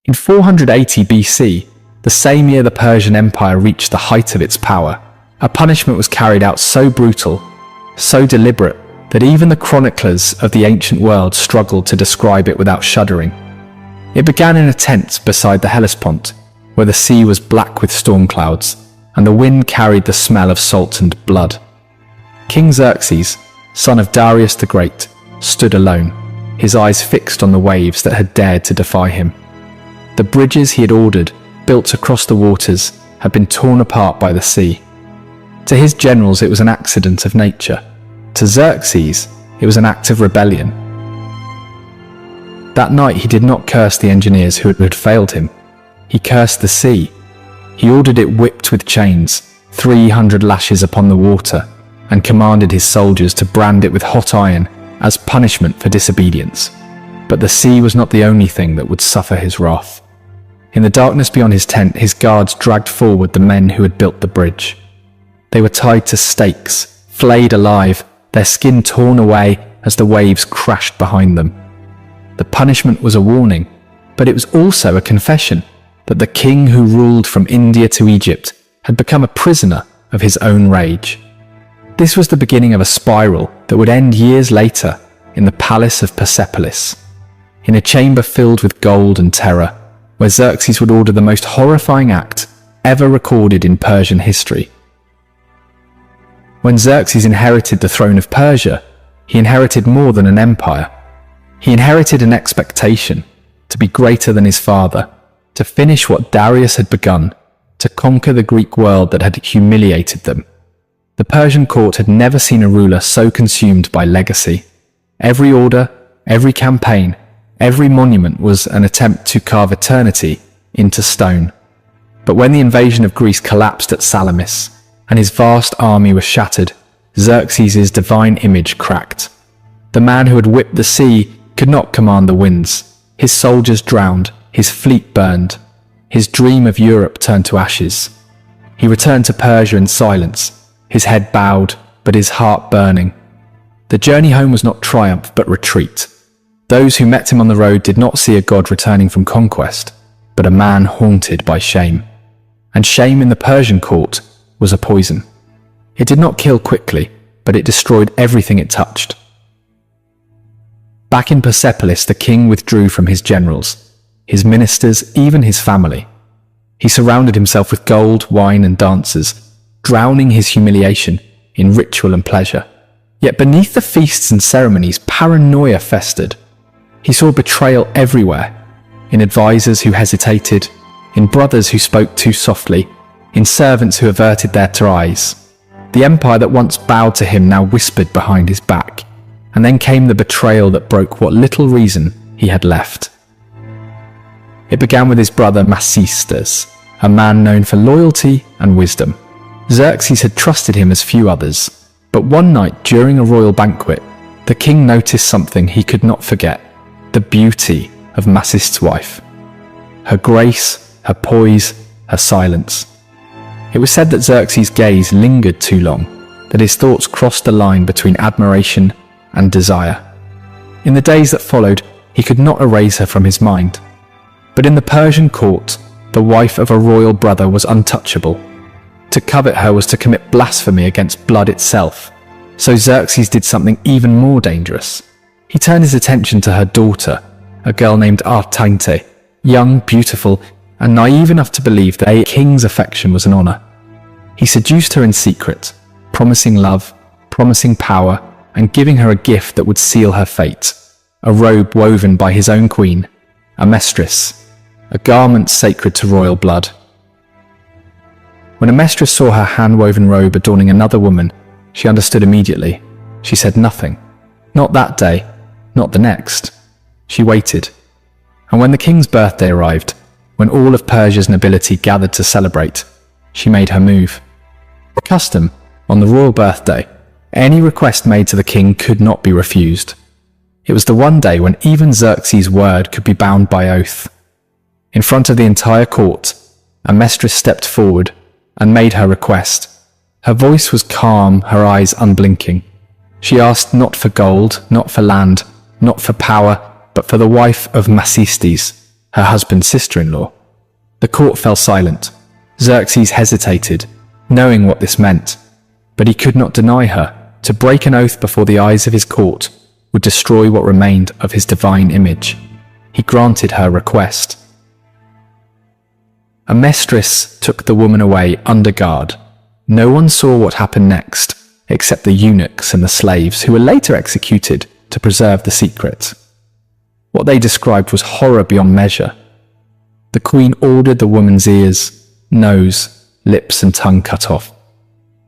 In 480 BC, the same year the Persian Empire reached the height of its power, a punishment was carried out so brutal, so deliberate, that even the chroniclers of the ancient world struggled to describe it without shuddering. It began in a tent beside the Hellespont, where the sea was black with storm clouds, and the wind carried the smell of salt and blood. King Xerxes, son of Darius the Great, stood alone, his eyes fixed on the waves that had dared to defy him. The bridges he had ordered, built across the waters, had been torn apart by the sea. To his generals it was an accident of nature. To Xerxes, it was an act of rebellion. That night he did not curse the engineers who had failed him. He cursed the sea. He ordered it whipped with chains, 300 lashes upon the water, and commanded his soldiers to brand it with hot iron as punishment for disobedience. But the sea was not the only thing that would suffer his wrath. In the darkness beyond his tent, his guards dragged forward the men who had built the bridge. They were tied to stakes, flayed alive, their skin torn away as the waves crashed behind them. The punishment was a warning, but it was also a confession that the king who ruled from India to Egypt had become a prisoner of his own rage. This was the beginning of a spiral that would end years later in the palace of Persepolis, in a chamber filled with gold and terror, where Xerxes would order the most horrifying act ever recorded in Persian history. When Xerxes inherited the throne of Persia, he inherited more than an empire. He inherited an expectation to be greater than his father, to finish what Darius had begun, to conquer the Greek world that had humiliated them. The Persian court had never seen a ruler so consumed by legacy. Every order, every campaign, every monument was an attempt to carve eternity into stone. But when the invasion of Greece collapsed at Salamis, and his vast army was shattered, Xerxes' divine image cracked. The man who had whipped the sea could not command the winds. His soldiers drowned, his fleet burned. His dream of Europe turned to ashes. He returned to Persia in silence, his head bowed, but his heart burning. The journey home was not triumph, but retreat. Those who met him on the road did not see a god returning from conquest, but a man haunted by shame. And shame in the Persian court was a poison. It did not kill quickly, but it destroyed everything it touched. Back in Persepolis, the king withdrew from his generals, his ministers, even his family. He surrounded himself with gold, wine, and dancers, drowning his humiliation in ritual and pleasure. Yet beneath the feasts and ceremonies, paranoia festered. He saw betrayal everywhere, in advisors who hesitated, in brothers who spoke too softly, in servants who averted their eyes. The empire that once bowed to him now whispered behind his back, and then came the betrayal that broke what little reason he had left. It began with his brother Amestris, a man known for loyalty and wisdom. Xerxes had trusted him as few others, but one night during a royal banquet, the king noticed something he could not forget: the beauty of Amestris' wife. Her grace, her poise, her silence. It was said that Xerxes' gaze lingered too long, that his thoughts crossed the line between admiration and desire. In the days that followed, he could not erase her from his mind. But in the Persian court, the wife of a royal brother was untouchable. To covet her was to commit blasphemy against blood itself. So Xerxes did something even more dangerous. He turned his attention to her daughter, a girl named Artainte, young, beautiful, and naive enough to believe that a king's affection was an honor. He seduced her in secret, promising love, promising power, and giving her a gift that would seal her fate: a robe woven by his own queen, Amestris, a garment sacred to royal blood. When Amestris saw her hand-woven robe adorning another woman, she understood immediately. She said nothing. Not that day, not the next. She waited. And when the king's birthday arrived, when all of Persia's nobility gathered to celebrate, she made her move. The custom, on the royal birthday, any request made to the king could not be refused. It was the one day when even Xerxes' word could be bound by oath. In front of the entire court, Amestris stepped forward and made her request. Her voice was calm, her eyes unblinking. She asked not for gold, not for land, not for power, but for the wife of Amestris, her husband's sister-in-law. The court fell silent. Xerxes hesitated, knowing what this meant, but he could not deny her. To break an oath before the eyes of his court would destroy what remained of his divine image. He granted her request. Amestris took the woman away under guard. No one saw what happened next, except the eunuchs and the slaves, who were later executed to preserve the secret. What they described was horror beyond measure. The queen ordered the woman's ears, nose, lips and tongue cut off.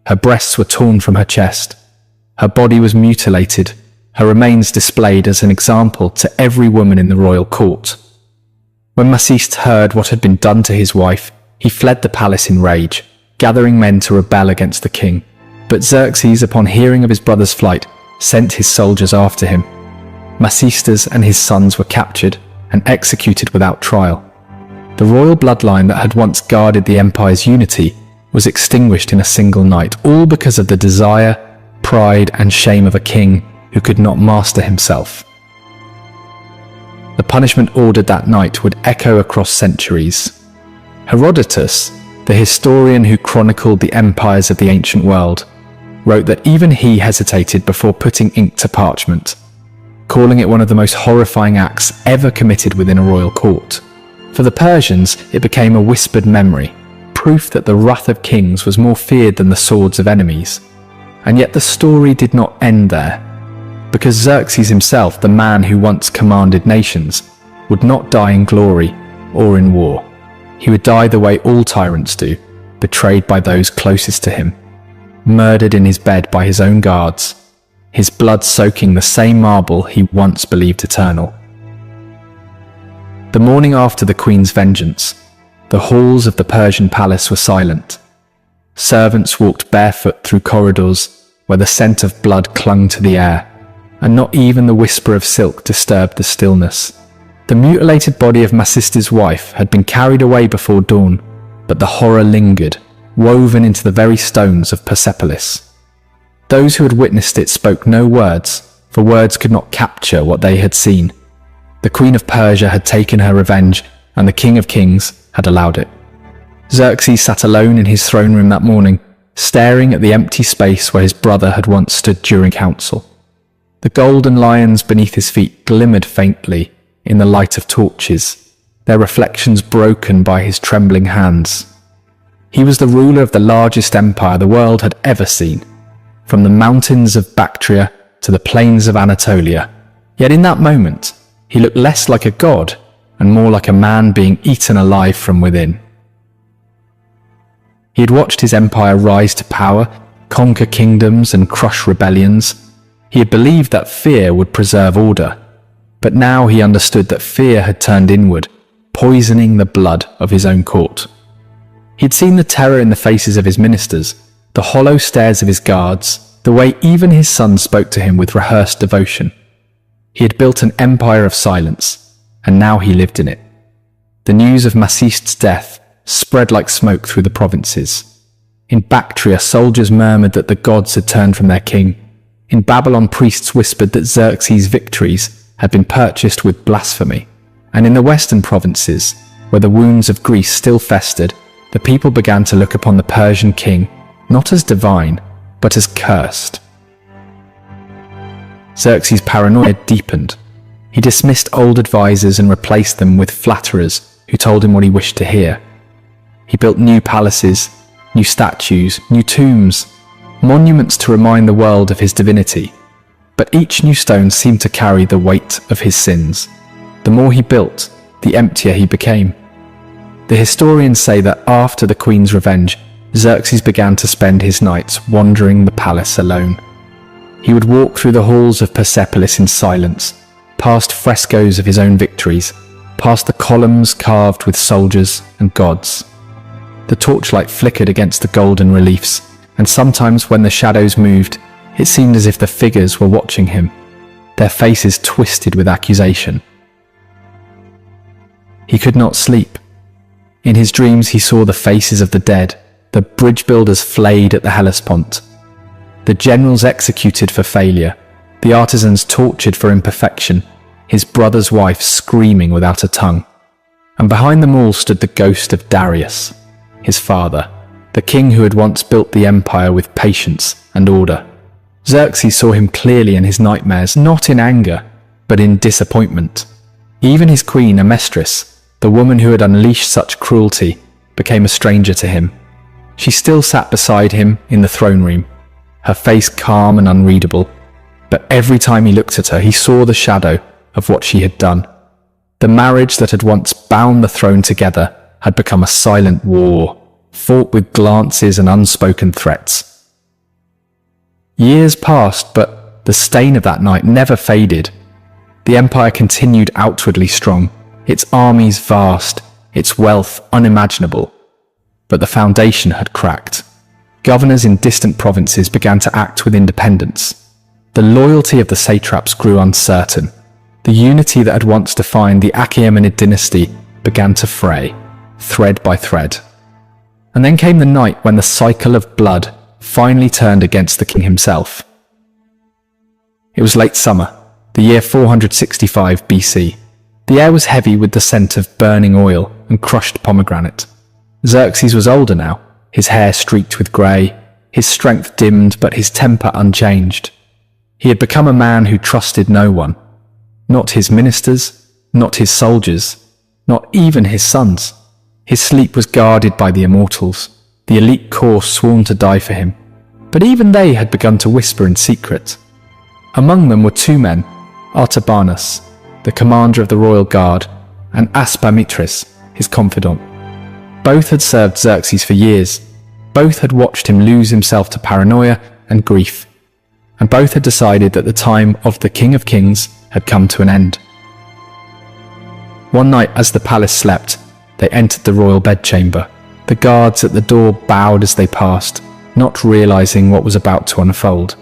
Her breasts were torn from her chest. Her body was mutilated, her remains displayed as an example to every woman in the royal court. When Amestris heard what had been done to his wife, he fled the palace in rage, gathering men to rebel against the king. But Xerxes, upon hearing of his brother's flight, sent his soldiers after him. Amestris and his sons were captured and executed without trial. The royal bloodline that had once guarded the empire's unity was extinguished in a single night, all because of the desire, pride and shame of a king who could not master himself. The punishment ordered that night would echo across centuries. Herodotus, the historian who chronicled the empires of the ancient world, wrote that even he hesitated before putting ink to parchment, calling it one of the most horrifying acts ever committed within a royal court. For the Persians, it became a whispered memory, proof that the wrath of kings was more feared than the swords of enemies. And yet the story did not end there, because Xerxes himself, the man who once commanded nations, would not die in glory or in war. He would die the way all tyrants do, betrayed by those closest to him, murdered in his bed by his own guards, his blood soaking the same marble he once believed eternal. The morning after the queen's vengeance, the halls of the Persian palace were silent. Servants walked barefoot through corridors where the scent of blood clung to the air, and not even the whisper of silk disturbed the stillness. The mutilated body of Amestris' wife had been carried away before dawn, but the horror lingered, woven into the very stones of Persepolis. Those who had witnessed it spoke no words, for words could not capture what they had seen. The Queen of Persia had taken her revenge, and the King of Kings had allowed it. Xerxes sat alone in his throne room that morning, staring at the empty space where his brother had once stood during council. The golden lions beneath his feet glimmered faintly in the light of torches, their reflections broken by his trembling hands. He was the ruler of the largest empire the world had ever seen, from the mountains of Bactria to the plains of Anatolia. Yet in that moment, he looked less like a god and more like a man being eaten alive from within. He had watched his empire rise to power, conquer kingdoms and crush rebellions. He had believed that fear would preserve order, but now he understood that fear had turned inward, poisoning the blood of his own court. He had seen the terror in the faces of his ministers, the hollow stares of his guards, the way even his sons spoke to him with rehearsed devotion. He had built an empire of silence, and now he lived in it. The news of Amestris' death spread like smoke through the provinces. In Bactria, soldiers murmured that the gods had turned from their king. In Babylon, priests whispered that Xerxes' victories had been purchased with blasphemy. And in the western provinces, where the wounds of Greece still festered, the people began to look upon the Persian king not as divine, but as cursed. Xerxes' paranoia deepened. He dismissed old advisors and replaced them with flatterers who told him what he wished to hear. He built new palaces, new statues, new tombs, monuments to remind the world of his divinity. But each new stone seemed to carry the weight of his sins. The more he built, the emptier he became. The historians say that after the queen's revenge, Xerxes began to spend his nights wandering the palace alone. He would walk through the halls of Persepolis in silence, past frescoes of his own victories, past the columns carved with soldiers and gods. The torchlight flickered against the golden reliefs, and sometimes when the shadows moved, it seemed as if the figures were watching him, their faces twisted with accusation. He could not sleep. In his dreams he saw the faces of the dead, the bridge builders flayed at the Hellespont, the generals executed for failure, the artisans tortured for imperfection, his brother's wife screaming without a tongue. And behind them all stood the ghost of Darius, his father, the king who had once built the empire with patience and order. Xerxes saw him clearly in his nightmares, not in anger, but in disappointment. Even his queen, Amestris, the woman who had unleashed such cruelty, became a stranger to him. She still sat beside him in the throne room, her face calm and unreadable, but every time he looked at her, he saw the shadow of what she had done. The marriage that had once bound the throne together had become a silent war, fought with glances and unspoken threats. Years passed, but the stain of that night never faded. The empire continued outwardly strong, its armies vast, its wealth unimaginable. But the foundation had cracked. Governors in distant provinces began to act with independence. The loyalty of the satraps grew uncertain. The unity that had once defined the Achaemenid dynasty began to fray, thread by thread. And then came the night when the cycle of blood finally turned against the king himself. It was late summer, the year 465 BC. The air was heavy with the scent of burning oil and crushed pomegranate. Xerxes was older now, his hair streaked with grey, his strength dimmed but his temper unchanged. He had become a man who trusted no one. Not his ministers, not his soldiers, not even his sons. His sleep was guarded by the immortals, the elite corps sworn to die for him. But even they had begun to whisper in secret. Among them were two men, Artabanus, the commander of the royal guard, and Amestris, his confidant. Both had served Xerxes for years. Both had watched him lose himself to paranoia and grief. And both had decided that the time of the King of Kings had come to an end. One night, as the palace slept, they entered the royal bedchamber. The guards at the door bowed as they passed, not realizing what was about to unfold.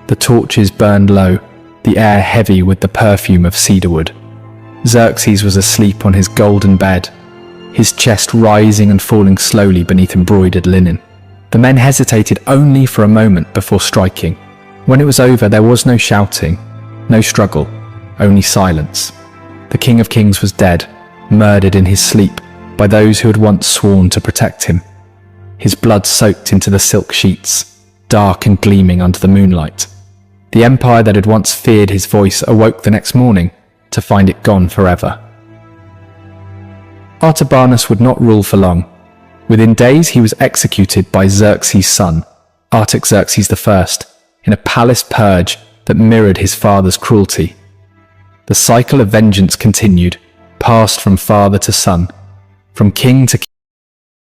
The torches burned low, the air heavy with the perfume of cedarwood. Xerxes was asleep on his golden bed, his chest rising and falling slowly beneath embroidered linen. The men hesitated only for a moment before striking. When it was over, there was no shouting, no struggle, only silence. The King of Kings was dead, murdered in his sleep by those who had once sworn to protect him. His blood soaked into the silk sheets, dark and gleaming under the moonlight. The empire that had once feared his voice awoke the next morning to find it gone forever. Artabanus would not rule for long. Within days he was executed by Xerxes' son, Artaxerxes I, in a palace purge that mirrored his father's cruelty. The cycle of vengeance continued, passed from father to son, from king to king.